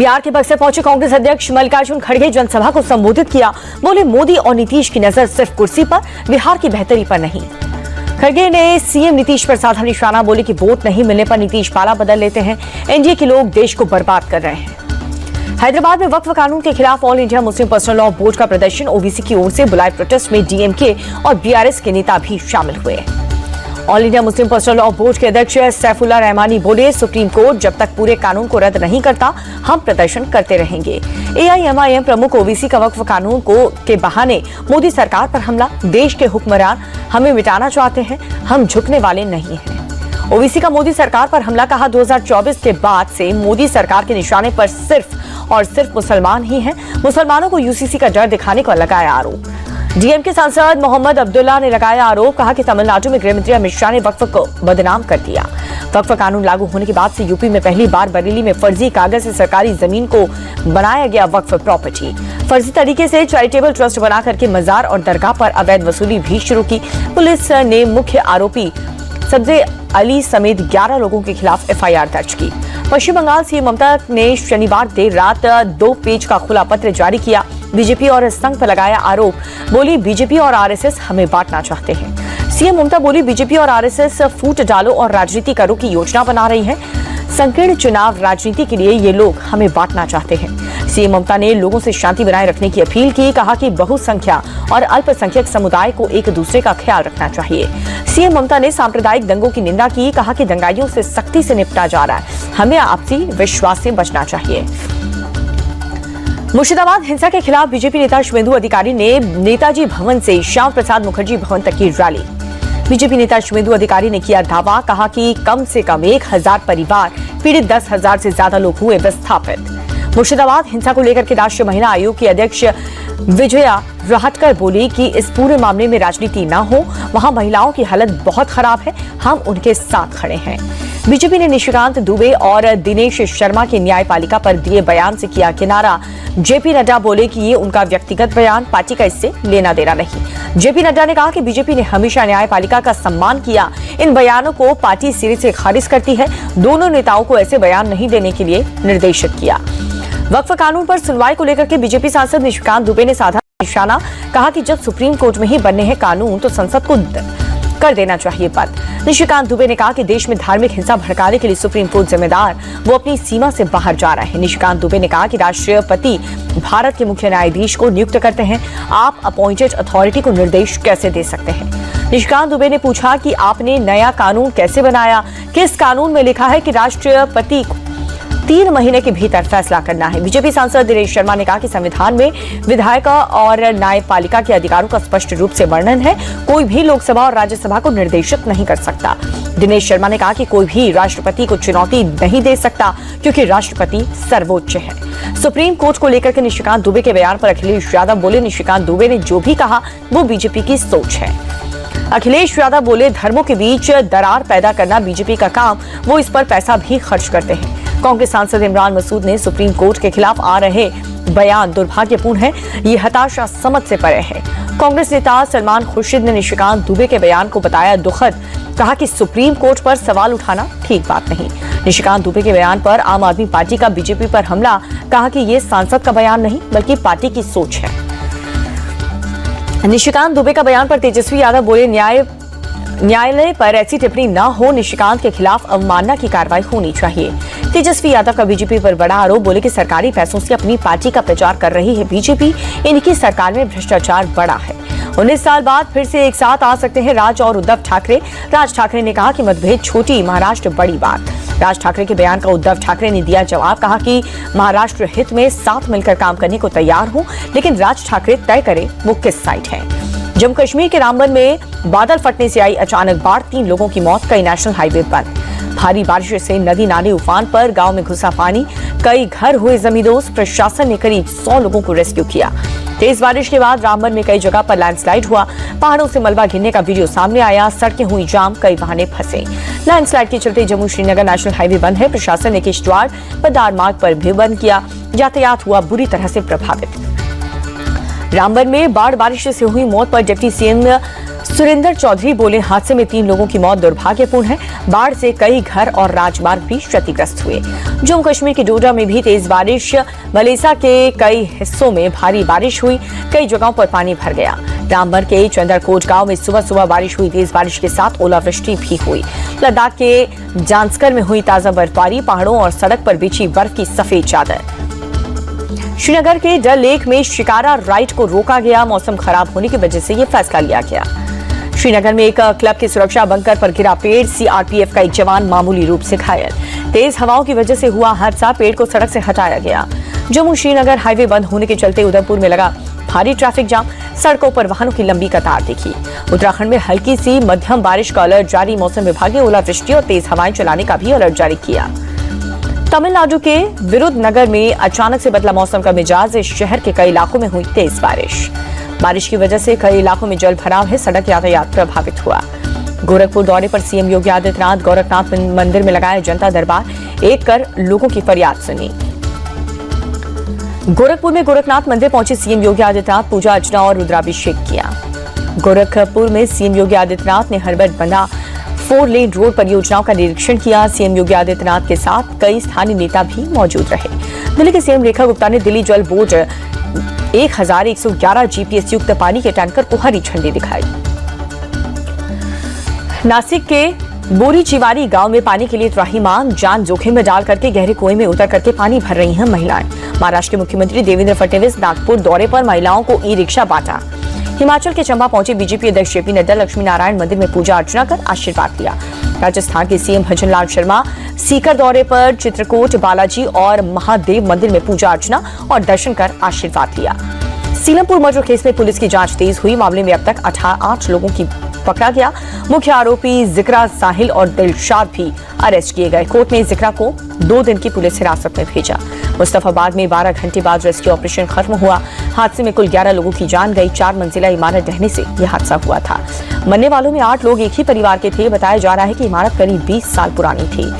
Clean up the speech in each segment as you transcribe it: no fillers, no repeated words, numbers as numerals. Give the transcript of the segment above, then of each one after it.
बिहार के बक्सर पहुंचे कांग्रेस अध्यक्ष मल्लिकार्जुन खड़गे जनसभा को संबोधित किया। बोले, मोदी और नीतीश की नजर सिर्फ कुर्सी पर, बिहार की बेहतरी पर नहीं। खड़गे ने सीएम नीतीश पर साधा निशाना। बोले कि वोट नहीं मिलने पर नीतीश पाला बदल लेते हैं। एनडीए के लोग देश को बर्बाद कर रहे हैं। हैदराबाद में वक्फ कानून के खिलाफ all India Muslim personal law board का प्रदर्शन। ओबीसी की ओर से बुलाए प्रोटेस्ट में डीएमके और बीआरएस के नेता भी शामिल हुए। All India Muslim personal law board के अध्यक्ष सैफुल्लाह रहमानी बोले, सुप्रीम कोर्ट जब तक पूरे कानून को रद्द नहीं करता हम प्रदर्शन करते रहेंगे। एआईएमआईएम प्रमुख ओबीसी का वक्फ कानून के बहाने मोदी सरकार पर हमला। देश के हुक्मरान हमें मिटाना चाहते हैं, हम झुकने वाले नहीं हैं। ओबीसी का मोदी सरकार पर हमला। कहा, 2024 के बाद से मोदी सरकार के निशाने पर सिर्फ और सिर्फ मुसलमान ही हैं। मुसलमानों को यूसीसी का डर दिखाने का लगाया आरोप। डीएमके सांसद मोहम्मद अब्दुल्ला ने लगाया आरोप। कहा कि तमिलनाडु में गृहमंत्री अमित शाह ने वक्फ को बदनाम कर दिया। वक्फ कानून लागू होने के बाद से यूपी में पहली बार बरेली में फर्जी कागज से सरकारी जमीन को बनाया गया वक्फ प्रॉपर्टी। फर्जी तरीके से चैरिटेबल ट्रस्ट बना करके मजार और दरगाह पर अवैध वसूली भी शुरू की। पुलिस ने मुख्य आरोपी सब्जे अली समेत 11 लोगों के खिलाफ एफआईआर दर्ज की। पश्चिम बंगाल सीएम ममता ने शनिवार देर रात 2 पेज का खुला पत्र जारी किया। बीजेपी और संघ पर लगाया आरोप। बोली, बीजेपी और आरएसएस हमें बांटना चाहते हैं। सीएम ममता बोली, बीजेपी और आरएसएस फूट डालो और राजनीति करो की योजना बना रही है। संकीर्ण चुनाव राजनीति के लिए ये लोग हमें बांटना चाहते हैं। सीएम ममता ने लोगों से शांति बनाए रखने की अपील की। कहा कि बहुसंख्या और अल्पसंख्यक समुदाय को एक दूसरे का ख्याल रखना चाहिए। सीएम ममता ने सांप्रदायिक दंगों की निंदा की। कहा कि दंगाइयों से सख्ती से निपटा जा रहा है, हमें आपसी विश्वास से बचना चाहिए। मुर्शिदाबाद हिंसा के खिलाफ बीजेपी नेता शुभेंदु अधिकारी ने नेताजी भवन से श्याम प्रसाद मुखर्जी भवन तक की रैली। बीजेपी नेता शुभेंदु अधिकारी ने किया दावा। कहा कि कम से कम 1000 परिवार पीड़ित, 10,000 से ज्यादा लोग हुए विस्थापित। मुर्शिदाबाद हिंसा को लेकर के राष्ट्रीय महिला आयोग की अध्यक्ष विजया राहटकर बोली कि इस पूरे मामले में राजनीति न हो। वहां महिलाओं की हालत बहुत खराब है, हम उनके साथ खड़े हैं। बीजेपी ने निशिकांत दुबे और दिनेश शर्मा की न्यायपालिका पर दिए बयान से किया किनारा। जेपी नड्डा बोले कि ये उनका व्यक्तिगत बयान, पार्टी का इससे लेना देना नहीं। जेपी नड्डा ने कहा कि बीजेपी ने हमेशा न्यायपालिका का सम्मान किया। इन बयानों को पार्टी सिरे से खारिज करती है। दोनों नेताओं को ऐसे बयान नहीं देने के लिए निर्देशित किया। वक्फ कानून पर सुनवाई को लेकर के बीजेपी सांसद निशिकांत दुबे ने साधा निशाना। कहा कि जब सुप्रीम कोर्ट में ही बनने हैं कानून तो संसद को कर देना चाहिए बंद। निशिकांत दुबे ने कहा कि देश में धार्मिक हिंसा भड़काने के लिए सुप्रीम कोर्ट जिम्मेदार, वो अपनी सीमा से बाहर जा रहा है। निशिकांत दुबे ने कहा कि राष्ट्रपति भारत के मुख्य न्यायाधीश को नियुक्त करते हैं, आप अपॉइंटेड अथॉरिटी को निर्देश कैसे दे सकते हैं। निशिकांत दुबे ने पूछा कि आपने नया कानून कैसे बनाया, किस कानून में लिखा है कि राष्ट्रपति 3 महीने के भीतर फैसला करना है। बीजेपी सांसद दिनेश शर्मा ने कहा कि संविधान में विधायक और न्यायपालिका के अधिकारों का स्पष्ट रूप से वर्णन है, कोई भी लोकसभा और राज्यसभा को निर्देशित नहीं कर सकता। दिनेश शर्मा ने कहा कि कोई भी राष्ट्रपति को चुनौती नहीं दे सकता क्योंकि राष्ट्रपति सर्वोच्च है। सुप्रीम कोर्ट को लेकर के निशिकांत दुबे के बयान पर अखिलेश यादव बोले, निशिकांत दुबे ने जो भी कहा वो बीजेपी की सोच है। अखिलेश यादव बोले, धर्मों के बीच दरार पैदा करना बीजेपी का काम, वो इस पर पैसा भी खर्च करते हैं। कांग्रेस सांसद इमरान मसूद ने सुप्रीम कोर्ट के खिलाफ आ रहे बयान दुर्भाग्यपूर्ण है, ये हताशा समझ से परे है। कांग्रेस नेता सलमान खुर्शीद ने निशिकांत दुबे के बयान को बताया दुखद। कहा कि सुप्रीम कोर्ट पर सवाल उठाना ठीक बात नहीं। निशिकांत दुबे के बयान पर आम आदमी पार्टी का बीजेपी पर हमला। कहा कि ये सांसद का बयान नहीं बल्कि पार्टी की सोच है। निशिकांत दुबे का बयान पर तेजस्वी यादव बोले, न्यायालय पर ऐसी टिप्पणी न हो, निशिकांत के खिलाफ अवमानना की कार्रवाई होनी चाहिए। तेजस्वी यादव का बीजेपी पर बड़ा आरोप। बोले कि सरकारी पैसों से अपनी पार्टी का प्रचार कर रही है बीजेपी, इनकी सरकार में भ्रष्टाचार बड़ा है। 19 साल बाद फिर से एक साथ आ सकते हैं राज और उद्धव ठाकरे। राज ठाकरे ने कहा कि मतभेद छोटी, महाराष्ट्र बड़ी बात। राज ठाकरे के बयान का उद्धव ठाकरे ने दिया जवाब। कहा कि महाराष्ट्र हित में साथ मिलकर काम करने को तैयार हूं, लेकिन राज ठाकरे तय करे वो किस साइड है। जम्मू कश्मीर के रामबन में बादल फटने से आई अचानक बाढ़, 3 लोगों की मौत, कई नेशनल हाईवे बंद। भारी बारिश से नदी नाले उफान पर, गांव में घुसा पानी, कई घर हुए जमींदोज। प्रशासन ने करीब 100 लोगों को रेस्क्यू किया। तेज बारिश के बाद रामबन में कई जगह पर लैंडस्लाइड हुआ। पहाड़ों से मलबा गिरने का वीडियो सामने आया। सड़कें हुई जाम, कई वाहने फंसे। लैंडस्लाइड के चलते जम्मू श्रीनगर नेशनल हाईवे बंद है। प्रशासन ने किश्तवाड़ पदार मार्ग पर भी बंद किया। यातायात हुआ बुरी तरह से प्रभावित। रामबन में बाढ़ बारिश से हुई मौत पर डिप्टी सीएम सुरेंद्र चौधरी बोले, हादसे में 3 लोगों की मौत दुर्भाग्यपूर्ण है। बाढ़ से कई घर और राजमार्ग भी क्षतिग्रस्त हुए। जम्मू कश्मीर के डोडा में भी तेज बारिश, मलेसा के कई हिस्सों में भारी बारिश हुई, कई जगहों पर पानी भर गया। रामबन के चंदरकोट गांव में सुबह सुबह बारिश हुई, तेज बारिश के साथ ओलावृष्टि भी हुई। लद्दाख के जांस्कर में हुई ताजा बर्फबारी, पहाड़ों और सड़क पर बिछी बर्फ की सफेद चादर। श्रीनगर के डल लेक में शिकारा राइड को रोका गया, मौसम खराब होने की वजह से यह फैसला लिया गया। श्रीनगर में एक क्लब के सुरक्षा बंकर पर गिरा पेड़, सीआरपीएफ का एक जवान मामूली रूप से घायल। तेज हवाओं की वजह से हुआ हादसा, पेड़ को सड़क से हटाया गया। जम्मू श्रीनगर हाईवे बंद होने के चलते उधमपुर में लगा भारी ट्रैफिक जाम, सड़कों पर वाहनों की लंबी कतार दिखी। उत्तराखंड में हल्की सी मध्यम बारिश का अलर्ट जारी, मौसम विभाग ने ओलावृष्टि और तेज हवाएं चलाने का भी अलर्ट जारी किया। तमिलनाडु के विरुधनगर में अचानक से बदला मौसम का मिजाज, इस शहर के कई इलाकों में हुई तेज बारिश की वजह से कई इलाकों में जल भराव है, सड़क यातायात प्रभावित हुआ। गोरखपुर दौरे पर सीएम योगी आदित्यनाथ, गोरखनाथ मंदिर में लगाया जनता दरबार, एक कर लोगों की फरियाद सुनी। गोरखपुर में गोरखनाथ मंदिर पहुंचे सीएम योगी आदित्यनाथ, पूजा अर्चना और रुद्राभिषेक किया। गोरखपुर में सीएम योगी आदित्यनाथ ने हरबट बंधा 4 लेन रोड परियोजनाओं का निरीक्षण किया। सीएम योगी आदित्यनाथ के साथ कई स्थानीय नेता भी मौजूद रहे। दिल्ली के सीएम रेखा गुप्ता ने दिल्ली जल बोर्ड 1111 जीपीएस युक्त पानी के टैंकर को हरी झंडी दिखाई। नासिक के बोरी चिवारी गांव में पानी के लिए त्राहिमाम, जान जोखिम में डाल करके गहरे कुएं में उतर करके पानी भर रही हैं महिलाएं। महाराष्ट्र के मुख्यमंत्री देवेंद्र फडणवीस नागपुर दौरे पर महिलाओं को ई रिक्शा बांटा। हिमाचल के चंबा पहुंचे बीजेपी अध्यक्ष जेपी नड्डा, लक्ष्मी नारायण मंदिर में पूजा अर्चना कर आशीर्वाद लिया। राजस्थान के सीएम भजनलाल शर्मा सीकर दौरे पर चित्रकूट बालाजी और महादेव मंदिर में पूजा अर्चना और दर्शन कर आशीर्वाद लिया। सीलमपुर मर्डर केस में पुलिस की जांच तेज हुई, मामले में अब तक 8 लोगों की पकड़ा गया। मुख्य आरोपी जिक्रा, साहिल और दिलशाद भी अरेस्ट किए गए। कोर्ट ने जिक्रा को 2 दिन की पुलिस हिरासत में भेजा। मुस्तफाबाद में 12 घंटे बाद रेस्क्यू ऑपरेशन खत्म हुआ। हादसे में कुल 11 लोगों की जान गई। 4 मंजिला इमारत ढहने से यह हादसा हुआ था। मरने वालों में 8 लोग एक ही परिवार के थे। बताया जा रहा है कि इमारत करीब 20 साल पुरानी थी।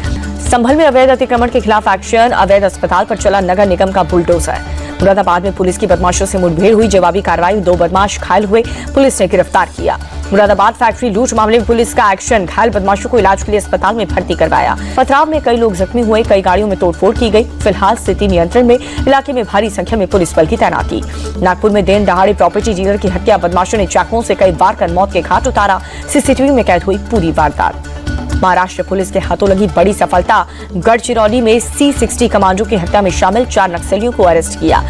संभल में अवैध अतिक्रमण के खिलाफ एक्शन, अवैध अस्पताल पर चला नगर निगम का बुलडोजर। मुरादाबाद में पुलिस की बदमाशों से मुठभेड़ हुई, जवाबी कार्रवाई, 2 बदमाश घायल हुए, पुलिस ने गिरफ्तार किया। मुरादाबाद फैक्ट्री लूट मामले में पुलिस का एक्शन, घायल बदमाशों को इलाज के लिए अस्पताल में भर्ती करवाया। पथराव में कई लोग जख्मी हुए, कई गाड़ियों में तोड़फोड़ की गई। फिलहाल स्थिति नियंत्रण में, इलाके में भारी संख्या में पुलिस बल की तैनाती। नागपुर में दिन दहाड़े प्रॉपर्टी डीलर की हत्या, बदमाशों ने चाकुओं से कई बार कर मौत के घाट उतारा। सीसीटीवी में कैद हुई पूरी वारदात। महाराष्ट्र पुलिस के हाथों लगी बड़ी सफलता, गढ़चिरौली में C60 कमांडो की हत्या में शामिल 4 नक्सलियों को अरेस्ट किया।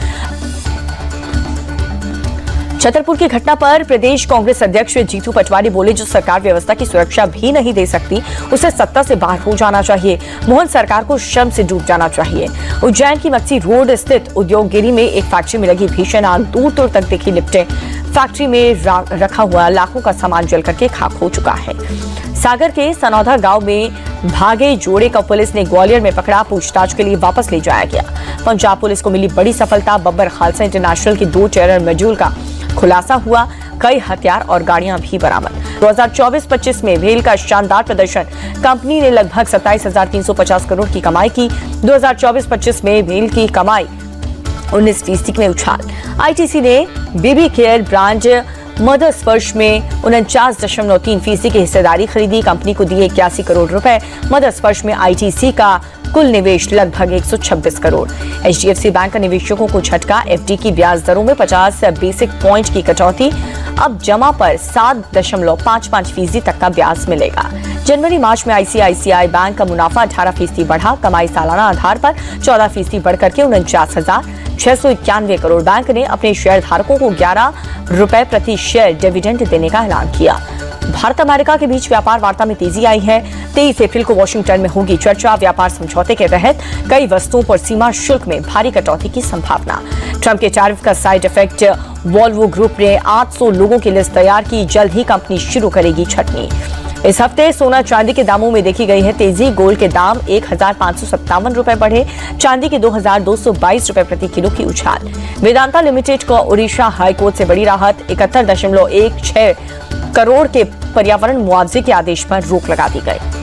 छतरपुर की घटना पर प्रदेश कांग्रेस अध्यक्ष जीतू पटवारी बोले, जो सरकार व्यवस्था की सुरक्षा भी नहीं दे सकती, उसे सत्ता से बाहर हो जाना चाहिए। मोहन सरकार को शर्म से डूब जाना चाहिए। उज्जैन की मक्सी रोड स्थित उद्योगगिरी में एक फैक्ट्री में लगी भीषण आग, दूर दूर तक दिखी लिपटें। फैक्ट्री में रखा हुआ लाखों का सामान जल करके खाक हो चुका है। सागर के सनौधा गांव में भागे जोड़े का पुलिस ने ग्वालियर में पकड़ा, पूछताछ के लिए वापस ले जाया गया। पंजाब पुलिस को मिली बड़ी सफलता, बब्बर खालसा इंटरनेशनल के 2 टेरर मॉड्यूल का खुलासा हुआ, कई हथियार और गाड़ियां भी बरामद। 2024-25 में भेल का शानदार प्रदर्शन, कंपनी ने लगभग 27,350 करोड़ की कमाई की। 2024-25 में भेल की कमाई 19% में उछाल। आईटीसी ने बेबी केयर ब्रांड मदर स्पर्श में 49.3% की हिस्सेदारी खरीदी, कंपनी को दिए 81 करोड़ रुपए। मदर स्पर्श में आईटीसी का कुल निवेश लगभग 126 करोड़। एचडीएफसी बैंक का निवेशकों को झटका, एफडी की ब्याज दरों में 50 बेसिक पॉइंट की कटौती, अब जमा पर 7.55% तक का ब्याज मिलेगा। जनवरी मार्च में आईसीआईसीआई बैंक का मुनाफा 18% बढ़ा, कमाई सालाना आधार पर 14% बढ़कर के 49,691 करोड़। बैंक ने अपने शेयर धारकों को 11 रुपए प्रति शेयर डिविडेंड देने का ऐलान किया। भारत अमेरिका के बीच व्यापार वार्ता में तेजी आई है। 23 अप्रैल को वॉशिंगटन में होगी चर्चा। व्यापार समझौते के तहत कई वस्तुओं पर सीमा शुल्क में भारी कटौती की संभावना। ट्रंप के टैरिफ का साइड इफेक्ट, वॉल्वो ग्रुप ने 800 लोगों की लिस्ट तैयार की, जल्द ही कंपनी शुरू करेगी छटनी। इस हफ्ते सोना चांदी के दामों में देखी गई है तेजी, गोल्ड के दाम 1,557 रुपए बढ़े, चांदी के 2,222 रुपए प्रति किलो की उछाल। वेदांता लिमिटेड को उड़ीसा हाईकोर्ट से बड़ी राहत, 71.16 करोड़ के पर्यावरण मुआवजे के आदेश पर रोक लगा दी गई।